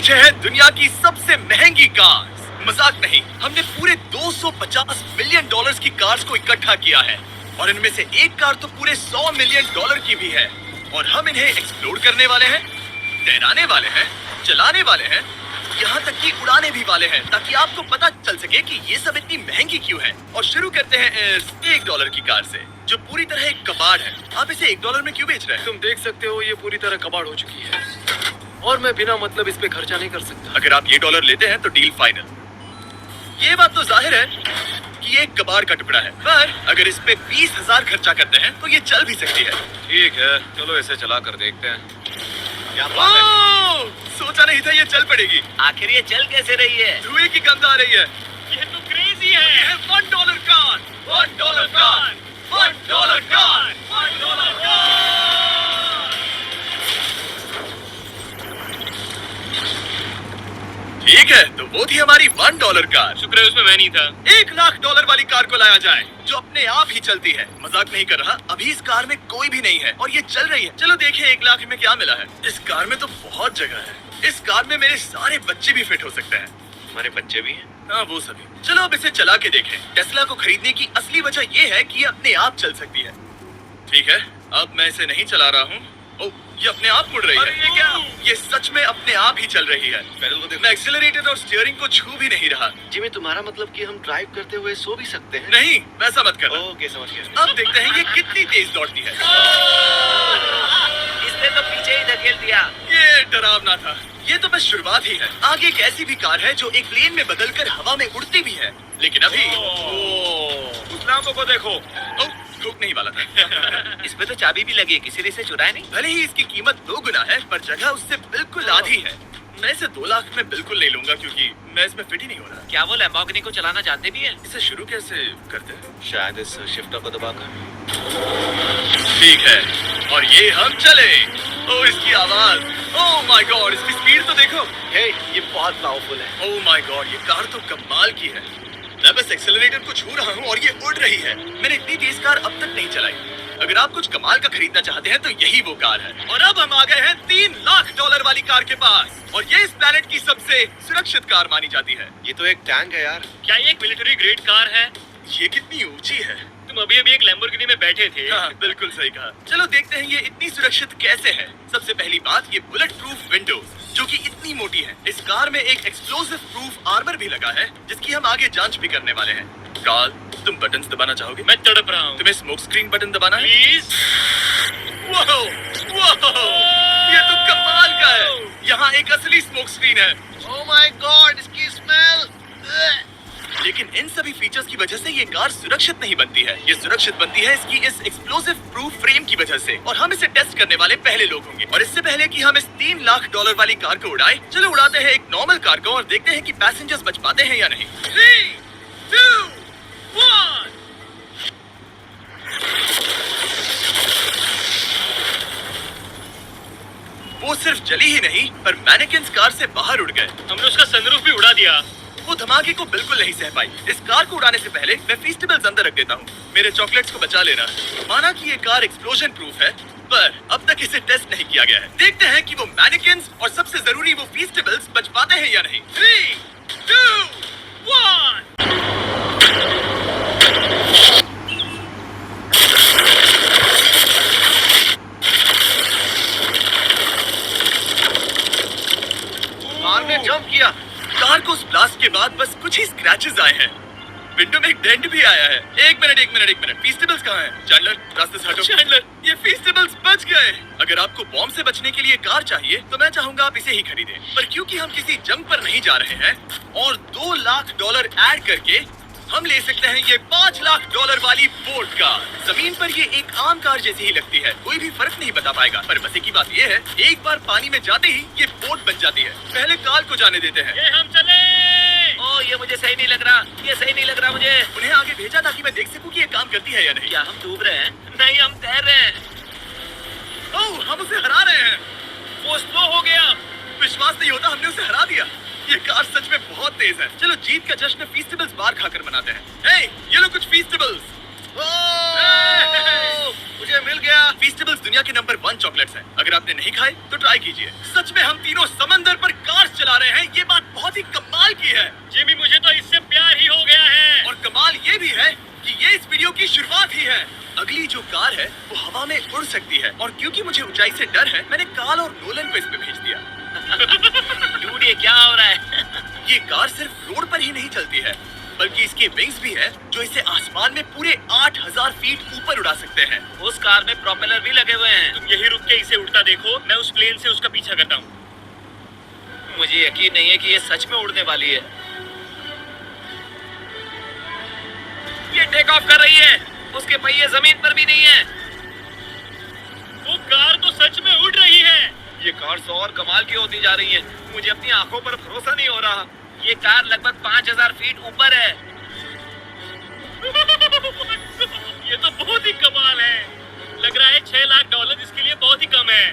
पीछे है दुनिया की सबसे महंगी कार। मजाक नहीं, हमने पूरे 250 मिलियन डॉलर्स की कार्स को इकट्ठा किया है और इनमें से एक कार तो पूरे 100 मिलियन डॉलर की भी है। और हम इन्हें एक्सप्लोर करने वाले हैं, तैराने वाले हैं, चलाने वाले हैं, यहाँ तक कि उड़ाने भी वाले हैं, ताकि आपको पता चल सके कि ये सब इतनी महंगी क्यों है। और शुरू करते हैं इस $1 की कार से, जो पूरी तरह एक कबाड़ है। आप इसे $1 में क्यों बेच रहे हैं? तुम देख सकते हो ये पूरी तरह कबाड़ हो चुकी है और मैं बिना मतलब इस पे खर्चा नहीं कर सकता। अगर आप ये $1 लेते हैं तो डील फाइनल। ये बात तो जाहिर है कि ये एक कबाड़ का टुकड़ा है, पर अगर इस पे 20,000 खर्चा करते हैं तो ये चल भी सकती है। ठीक है, चलो इसे चला कर देखते हैं। क्या बात है? सोचा नहीं था ये चल पड़ेगी। आखिर ये चल कैसे रही है? धुएं की गंध आ रही है। ये तो क्रेजी है। ये है $1 कार, $1 कार, $1 कार, $1 कार। ठीक है, तो वो थी हमारी $1 कार। शुक्र है उसमें मैं नहीं था। $1,00,000 वाली कार को लाया जाए, जो अपने आप ही चलती है। मजाक नहीं कर रहा, अभी इस कार में कोई भी नहीं है और ये चल रही है। चलो देखें 1,00,000 में क्या मिला है। इस कार में तो बहुत जगह है। इस कार में मेरे सारे बच्चे भी फिट हो सकते हैं। हमारे बच्चे भी हैं। हाँ, वो सभी। चलो अब इसे चला के देखें। टेस्ला को खरीदने की असली वजह ये है कि ये अपने आप चल सकती है। ठीक है, अब मैं इसे नहीं चला रहा हूँ। ओह, ये अपने आप मुड़ रही अरे है। ये क्या? ये सच में अपने आप ही चल रही है। मैं एक्सेलरेटर और स्टीयरिंग को छू भी नहीं रहा। जिमी, तुम्हारा मतलब कि हम ड्राइव करते हुए सो भी सकते हैं? नहीं, वैसा मत करना। ओके, समझ गया। अब देखते हैं ये कितनी तेज दौड़ती है। इसने तो पीछे ही धकेल दिया। ये डरावना था। ये तो बस शुरुआत ही है। आगे एक ऐसी भी कार है जो एक प्लेन में बदलकर हवा में उड़ती भी है, लेकिन अभी उस लांबो को देखो। ठोकने ही वाला था। इसमें तो चाबी भी लगी है, किसी ने इसे चुराया नहीं। भले ही इसकी कीमत 2 गुना है, पर जगह उससे बिल्कुल आधी है। मैं इसे 2 लाख में बिल्कुल नहीं लूंगा, क्योंकि मैं इसमें फिट ही नहीं हो रहा। क्या वो लैम्बोर्गिनी को चलाना जानते भी हैं? इसे शुरू कैसे करते हैं? शायद इस शिफ्टर को दबाकर। ठीक है, और ये हम चले। ओह, इसकी आवाज, ओह माय गॉड, इसकी स्पीड तो देखो। हे, ये बहुत पावरफुल है। ओह माय गॉड, ये कार तो कमाल की है। मैं बस एक्सेलरेटर को छू रहा हूँ और ये उड़ रही है। मैंने इतनी तेज कार अब तक नहीं चलाई। अगर आप कुछ कमाल का खरीदना चाहते हैं तो यही वो कार है। और अब हम आ गए हैं $3,00,000 वाली कार के पास, और ये इस प्लेनेट की सबसे सुरक्षित कार मानी जाती है। ये तो एक टैंक है यार। क्या ये एक मिलिट्री ग्रेड कार है? ये कितनी ऊंची है। तुम अभी अभी एक लैम्बोर्गिनी में बैठे थे। हाँ, बिल्कुल सही कहा। चलो देखते हैं ये इतनी सुरक्षित कैसे है। सबसे पहली बात, ये बुलेट प्रूफ विंडोज, जो कि इतनी मोटी है। इस कार में एक एक्सप्लोसिव प्रूफ आर्मर भी लगा है, जिसकी हम आगे जांच भी करने वाले हैं। कार्ल, तुम बटन्स दबाना चाहोगे? मैं तड़प रहा हूँ। तुम्हें स्मोक स्क्रीन बटन दबाना है? प्लीज। वाओ, वाओ, ये तो कमाल का है। यहाँ एक असली स्मोक स्क्रीन है। ओह माय गॉड, इसकी स्मेल। लेकिन इन सभी फीचर्स की वजह से ये कार सुरक्षित नहीं बनती है। ये सुरक्षित बनती है इसकी इस एक्सप्लोसिव प्रूफ फ्रेम की वजह से। और हम इसे टेस्ट करने वाले पहले लोग होंगे। और इससे पहले कि हम इस $3,00,000 वाली कार को उड़ाएं, चलो उड़ाते हैं एक नॉर्मल कार को और देखते हैं कि पैसेंजर्स बच पाते हैं या नहीं। 3, 2, 1। वो सिर्फ जली ही नहीं, पर मैनेकिन्स कार से बाहर उड़ गए। हमने उसका सनरूफ भी उड़ा दिया। वो धमाके को बिल्कुल नहीं सह पाई। इस कार को उड़ाने से पहले मैं फीस्टेबल्स अंदर रख देता हूँ। मेरे चॉकलेट्स को बचा लेना। माना कि ये कार एक्सप्लोजन प्रूफ है, पर अब तक इसे टेस्ट नहीं किया गया है। देखते हैं कि वो मैनेकिन्स और सबसे जरूरी वो फीस्टेबल्स बच पाते हैं या नहीं। 3, 2, 1। कार ने जंप किया। कार को उस ब्लास्ट के बाद बस कुछ ही स्क्रैचेस आए हैं। विंडो में एक डेंट भी आया है। एक मिनट, फीस्टेबल्स कहाँ हैं? चैंडलर, रास्ते से हटो। चैंडलर, ये फीस्टेबल्स बच गए। अगर आपको बॉम्ब से बचने के लिए कार चाहिए, तो मैं चाहूंगा आप इसे ही खरीदें। पर क्योंकि हम किसी जंग पर नहीं जा रहे हैं और $2,00,000 ऐड करके हम ले सकते हैं ये $5,00,000 वाली बोट कार। जमीन पर ये एक आम कार जैसी ही लगती है, कोई भी फर्क नहीं बता पाएगा। पर मजे की बात ये है, एक बार पानी में जाते ही ये बोट बन जाती है। पहले कार को जाने देते हैं। ये हम चले। ओह, ये मुझे सही नहीं लग रहा। ये सही नहीं लग रहा मुझे। उन्हें आगे भेजा ताकि मैं देख सकूं कि ये काम करती है या नहीं। क्या हम डूब रहे हैं? नहीं, हम तैर रहे हैं। ओह, हम उसे हरा रहे हैं। वो स्लो हो गया। विश्वास नहीं होता, हमने उसे हरा दिया। ये कार सच में बहुत तेज है। चलो जीत का जश्न फीस्टेबल्स बार खाकर मनाते हैं। हे, ये लो कुछ फीस्टेबल्स। मुझे मिल गया। फीस्टेबल्स दुनिया के नंबर 1 चॉकलेट्स हैं। अगर आपने नहीं खाए तो ट्राई कीजिए। सच में हम तीनों समंदर पर कार चला उड़ सकती है, और क्योंकि मुझे ऊंचाई से डर है, मैंने कार्ल और नोलन को इसमें भेज दिया। डूड ये क्या हो रहा है? ये कार सिर्फ रोड पर ही नहीं चलती है, बल्कि इसके विंग्स भी है जो इसे आसमान में पूरे 8000 फीट ऊपर उड़ा सकते हैं। उस कार में प्रोपेलर भी लगे हुए हैं। तुम यही रुक के इसे उड़ता देखो, मैं उस प्लेन से उसका पीछा करता हूँ। मुझे यकीन नहीं है कि ये सच में उड़ने वाली है। ये टेक ऑफ कर रही है, उसके पहिए जमीन पर भी नहीं है। वो कार तो सच में उड़ रही है। ये कार 100 और कमाल की होती जा रही है। मुझे अपनी आंखों पर भरोसा नहीं हो रहा। ये कार लगभग 5000 फीट ऊपर है। ये तो बहुत ही कमाल है। लग रहा है $6 लाख इसके लिए बहुत ही कम है।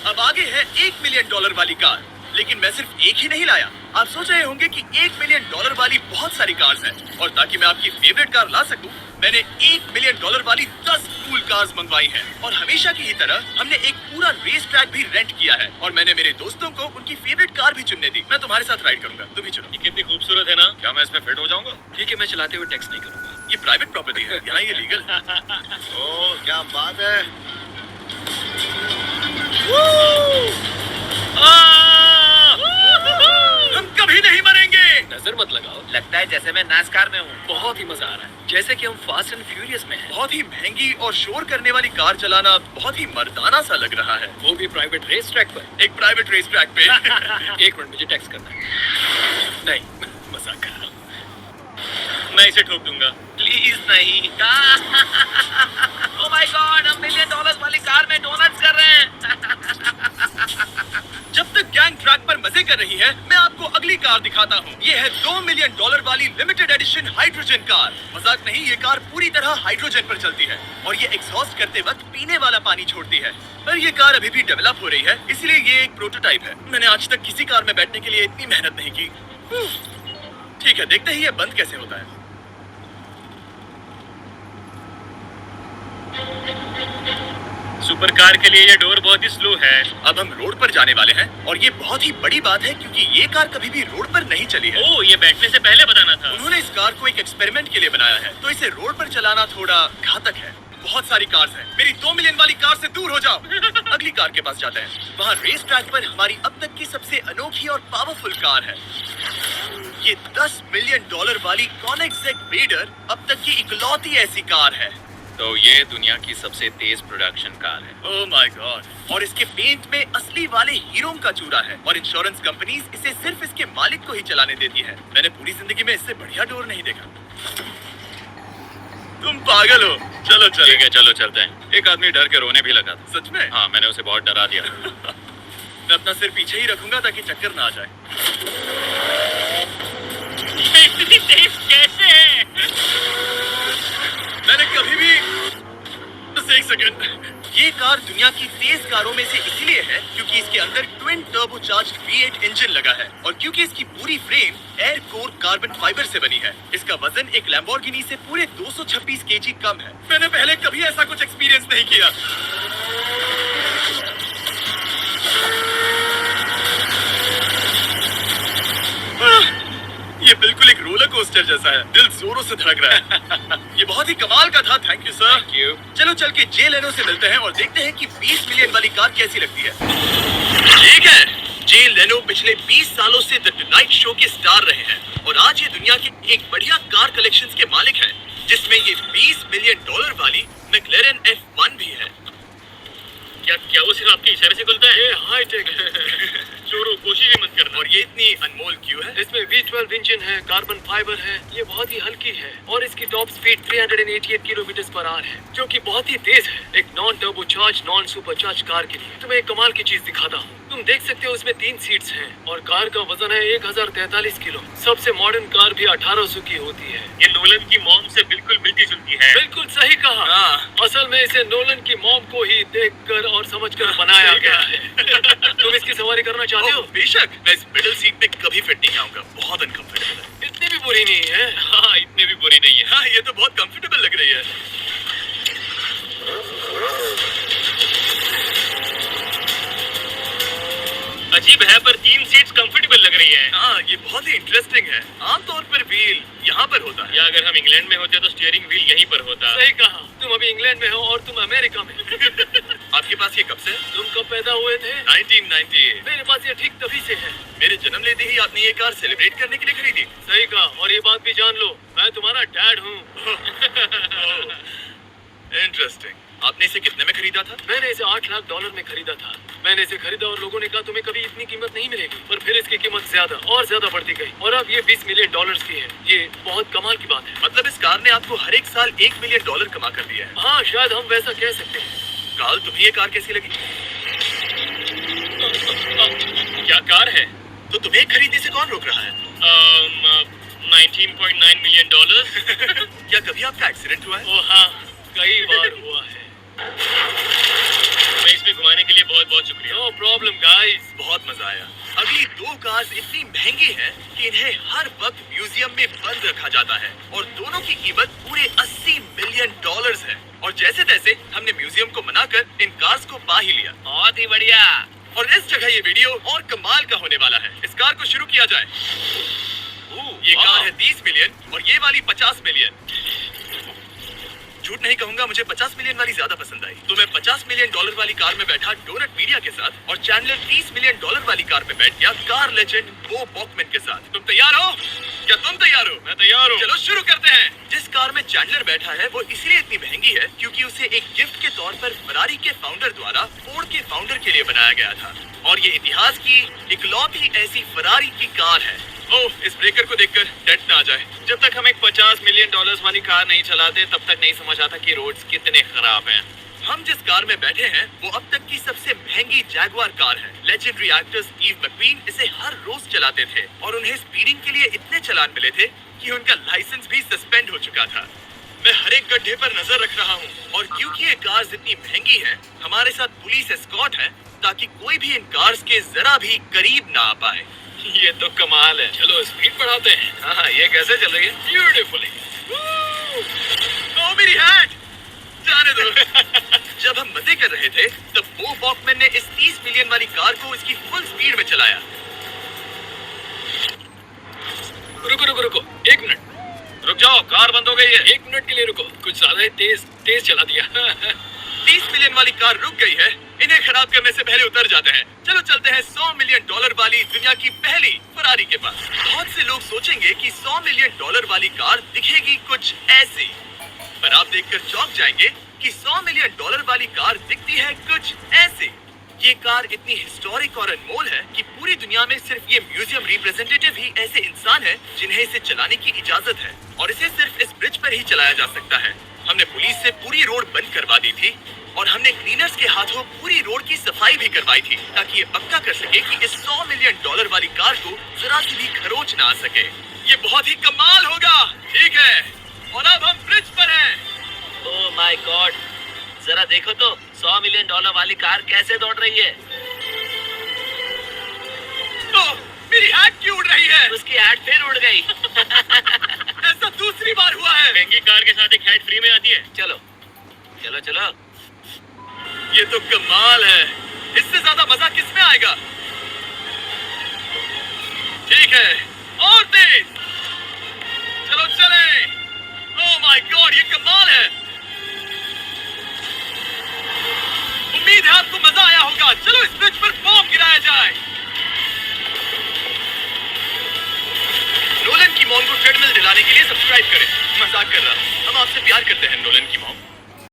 अब आगे है $1 मिलियन वाली कार, लेकिन मैं सिर्फ एक ही नहीं लाया। आप सोच रहे होंगे कि $1 मिलियन वाली बहुत सारी कार्स हैं, और ताकि मैं आपकी फेवरेट कार ला सकूं, मैंने $1 मिलियन वाली 10 कूल कार्स मंगवाई हैं। और हमेशा की ही तरह हमने एक पूरा रेस ट्रैक भी रेंट किया है, और मैंने मेरे दोस्तों को उनकी फेवरेट कार भी चुनने दी। मैं तुम्हारे साथ राइड करूंगा, तुम ही चुनो। ये कितनी खूबसूरत है ना। क्या मैं इसमें फिट हो जाऊंगा? ठीक है, मैं चलाते हुए टेक्स्ट नहीं करूंगा। ये प्राइवेट प्रॉपर्टी है, यहाँ ये लीगल है। ओह क्या बात है। हम कभी नहीं मरेंगे। नजर मत लगाओ। लगता है जैसे मैं नासकार में हूँ। बहुत ही मजा आ रहा है, जैसे कि हम फास्ट एंड फ्यूरियस में हैं। बहुत ही महंगी और शोर करने वाली कार चलाना बहुत ही मर्दाना सा लग रहा है। वो भी प्राइवेट रेस ट्रैक पर। एक प्राइवेट रेस ट्रैक पे। 1 मिनट, मुझे टेक्स्ट करना है। नहीं, मजाक कर रहा हूँ। मैं इसे ठोक दूंगा। प्लीज नहीं। ओह माय गॉड, हम $1 मिलियन वाली कार में डोनट्स कर रहे हैं। जब तक गैंग ट्रैक पर मजे कर रही है, मैं आपको अगली कार दिखाता हूँ। ये है $2 मिलियन वाली लिमिटेड एडिशन हाइड्रोजन कार। मजाक नहीं, ये कार पूरी तरह हाइड्रोजन पर चलती है, और ये एग्जॉस्ट करते वक्त पीने वाला पानी छोड़ती है। पर ये कार अभी भी डेवलप हो रही है, इसलिए ये एक प्रोटोटाइप है। मैंने आज तक किसी कार में बैठने के लिए इतनी मेहनत नहीं की। ठीक है, देखते ही ये बंद कैसे होता है। सुपर कार के लिए ये डोर बहुत ही स्लो है। अब हम रोड पर जाने वाले हैं, और ये बहुत ही बड़ी बात है क्योंकि ये कार कभी भी रोड पर नहीं चली है। ओह, ये बैठने से पहले बताना था। उन्होंने इस कार को एक एक्सपेरिमेंट के लिए बनाया है, तो इसे रोड पर चलाना थोड़ा घातक है। बहुत सारी कार्स हैं। मेरी 2 मिलियन वाली कार से दूर हो जाओ। अगली कार के पास जाते हैं। वहाँ रेस ट्रैक पर हमारी अब तक की सबसे अनोखी और पावरफुल कार है। ये $10 मिलियन वाली Koenigsegg रेडर अब तक की इकलौती ऐसी कार है। तो ये दुनिया की सबसे तेज प्रोडक्शन कार है। Oh my God! और इसके पेंट में असली वाले हीरो का चूरा है, और इंश्योरेंस कंपनीज इसे सिर्फ इसके मालिक को ही चलाने देती है। मैंने पूरी जिंदगी में इससे बढ़िया डोर नहीं देखा। तुम पागल हो। चलो चलो। ठीक है, चलो चलते हैं। एक आदमी डर के रोने भी लगा था। सच में? हाँ, मैंने उसे बहुत डरा दिया। मैं अपना सिर पीछे ही रखूंगा ताकि चक्कर ना आ जाए। ये इतनी तेज कैसे है? मैंने कभी भी बस एक सेकंड। ये कार दुनिया की तेज कारों में से इसलिए है क्योंकि इसके अंदर ट्विन टर्बोचार्ज्ड V8 इंजन लगा है, और क्योंकि इसकी पूरी frame air core carbon fibre से बनी है। इसका वजन एक लैम्बोर्गिनी से पूरे 226 केजी कम है। मैंने पहले कभी ऐसा कुछ एक्सपीरियंस नहीं किया। ये बिल्कुल एक रोलर कोस्टर जैसा है। दिल जोरों से धड़क रहा है। ये बहुत ही कमाल का था। Thank you sir. Thank you. चलो चल के जे लेनो से मिलते हैं और देखते हैं कि 20 मिलियन वाली कार कैसी लगती है। ठीक है, जे लेनो पिछले 20 सालों से द टुनाइट शो के स्टार रहे हैं, और आज ये दुनिया के एक बढ़िया कार कलेक्शंस के मालिक हैं, जिसमें ये $20 मिलियन वाली मैक्लेरन F1 भी है। क्या वो सिर्फ आपके इशारे से खुलता है? ये हाई टेक है। चोरों, कोशिश भी मत करना। और ये इतनी अनमोल क्यों है? इसमें V12 इंजन है, कार्बन फाइबर है, ये बहुत ही हल्की है, और इसकी top speed 388 kilometre per hour है, जो कि बहुत ही तेज है एक non turbocharge non supercharge car के लिए। तुम्हें एक कमाल की चीज दिखाता हूँ। तुम देख सकते हो इसमें 3 सीट्स हैं, और कार का वजन है 1043 किलो। सबसे मॉडर्न कार भी 1800 की होती है। ये नोलन की मॉम से बिल्कुल मिलती जुलती है। बिल्कुल सही कहा। असल में इसे नोलन की मॉम को ही देखकर और समझकर बनाया गया है। तुम इसकी सवारी करना चाहते हो? बेशक। मैं इस मिडिल सीट पे कभी फिट नहीं आऊंगा। बहुत अनकंफर्टेबल है। इतनी भी बुरी नहीं है। हाँ, इतनी भी बुरी नहीं है। हाँ, ये तो बहुत कंफर्टेबल लग रही है। अजीब है, पर 3 सीट्स कंफर्टेबल लग रही है। हाँ, ये बहुत ही इंटरेस्टिंग है। आमतौर पर व्हील यहाँ पर होता है। या अगर हम इंग्लैंड में होते तो स्टीयरिंग व्हील यहीं पर होता। सही कहा, तुम अभी इंग्लैंड में हो और तुम अमेरिका में। आपके पास ये कब से? तुम कब पैदा हुए थे? 1998। मेरे पास ये ठीक तभी से है। मेरे जन्म लेते ही आपने ये कार सेलिब्रेट करने के लिए खरीदी। सही कहा, और ये बात भी जान लो, मैं तुम्हारा डैड हूँ। इंटरेस्टिंग। आपने इसे कितने में खरीदा था? मैंने इसे $8 लाख में खरीदा था। मैंने इसे खरीदा और लोगों ने कहा तुम्हें कभी इतनी कीमत नहीं मिलेगी, पर फिर इसकी कीमत ज्यादा और ज्यादा बढ़ती गई और अब ये $20 मिलियन की है। ये बहुत कमाल की बात है। मतलब इस कार ने आपको हर एक साल $1 मिलियन कमा कर दिया है। हाँ, शायद हम वैसा कह सकते हैं। काल, तुम्हें ये कार कैसी लगी? क्या कार है? तो तुम्हें खरीदने से कौन रोक रहा है? $19.9 मिलियन। क्या कभी आपका एक्सीडेंट हुआ है? ओ हाँ, कई बार हुआ है। मैं इसमें घुमाने के लिए बहुत बहुत शुक्रिया। No problem guys. बहुत मजा आया। अभी 2 कार्स इतनी महंगी हैं कि इन्हें हर वक्त म्यूजियम में बंद रखा जाता है और दोनों की कीमत पूरे $80 मिलियन है। और जैसे तैसे हमने म्यूजियम को मनाकर इन कार्स को पा ही लिया। बहुत ही बढ़िया। और इस जगह ये वीडियो और कमाल का होने वाला है। इस कार को शुरू किया जाए। ये कार है 30 मिलियन और ये वाली 50 मिलियन। झूठ नहीं कहूंगा, मुझे 50 मिलियन वाली ज्यादा पसंद आई। तो मैं $50 मिलियन वाली कार में बैठा डोनट मीडिया के साथ और चैंडलर $30 मिलियन वाली कार में बैठ गया कार लेजेंड बो बॉकमैन के साथ। तुम तैयार हो? क्या तुम तैयार हो? मैं तैयार हूँ। चलो शुरू करते हैं। जिस कार में चैंडलर बैठा है वो इसलिए इतनी महंगी है क्योंकि उसे एक गिफ्ट के तौर पर फरारी के फाउंडर द्वारा फोर्ड के फाउंडर के लिए बनाया गया था और ये इतिहास की इकलौती ऐसी फरारी की कार है। ओह, इस ब्रेकर को देखकर डेंट ना आ जाए। जब तक हम एक $50 मिलियन वाली कार नहीं चलाते तब तक नहीं समझ आता कि रोड्स कितने खराब हैं। हम जिस कार में बैठे हैं वो अब तक की सबसे महंगी जैगवार कार है। लेजेंडरी एक्टर स्टीव मैकक्वीन इसे हर रोज चलाते थे और उन्हें स्पीडिंग के लिए इतने चालान मिले थे कि उनका लाइसेंस भी सस्पेंड हो चुका था। मैं हर एक गड्ढे पर नजर रख रहा हूँ और क्योंकि ये कार्स इतनी महंगी हैं, हमारे साथ पुलिस एस्कॉर्ट है ताकि कोई भी इन कार्स के जरा भी करीब ना आ पाए। ये तो कमाल है। चलो स्पीड बढ़ाते हैं। हाँ, ये कैसे चल रही है? ब्यूटीफुली। ओ मेरी हैट! जाने दो। जब हम मजे कर रहे थे तब बो बॉकमैन ने इस 30 मिलियन वाली कार को इसकी फुल स्पीड में चलाया। रुको, 1 मिनट। रुक जाओ, कार बंद हो गई है। 1 मिनट के लिए रुको, कुछ ज्यादा ही तेज चला दिया। 30 मिलियन वाली कार रुक गई है। इन्हें खराब करने से पहले उतर जाते हैं। चलो चलते हैं $100 मिलियन वाली दुनिया की पहली फरारी के पास। बहुत से लोग सोचेंगे कि $100 मिलियन वाली कार दिखेगी कुछ ऐसी, पर आप देखकर चौंक जाएंगे कि $100 मिलियन वाली कार दिखती है कुछ ऐसी। ये कार इतनी हिस्टोरिक और अनमोल है कि पूरी दुनिया में सिर्फ ये म्यूजियम रिप्रेजेंटेटिव ही ऐसे इंसान हैं जिन्हें इसे चलाने की इजाजत है और इसे सिर्फ इस ब्रिज पर ही चलाया जा सकता है। हमने पुलिस से पूरी रोड बंद करवा दी थी और हमने क्लीनर्स के हाथों पूरी रोड की सफाई भी करवाई थी ताकि ये पक्का कर सके कि इस $100 मिलियन वाली कार को जरा सी भी खरोच ना आ सके। ये बहुत ही कमाल होगा। ठीक है, और अब हम ब्रिज पर हैं। ओह माय गॉड, जरा देखो तो $100 मिलियन वाली कार कैसे दौड़ रही है। तो मेरी हैट क्यों उड़ रही है? उसकी हैट फिर उड़ गई। ऐसा दूसरी बार हुआ है। महंगी कार के साथ एक हैट फ्री में आती है। चलो चलो चलो। ये तो कमाल है। इससे ज्यादा मजा किसमें आएगा? ठीक है, और तेज। चलो चले। ओह माय गॉड, ये कमाल है। उम्मीद है आपको मजा आया होगा। चलो इस ब्रिज पर बॉम्ब गिराया जाए। नोलन की मॉम को ट्रेडमिल दिलाने के लिए सब्सक्राइब करें। मजाक कर रहा हूँ, हम आपसे प्यार करते हैं नोलन की मॉम।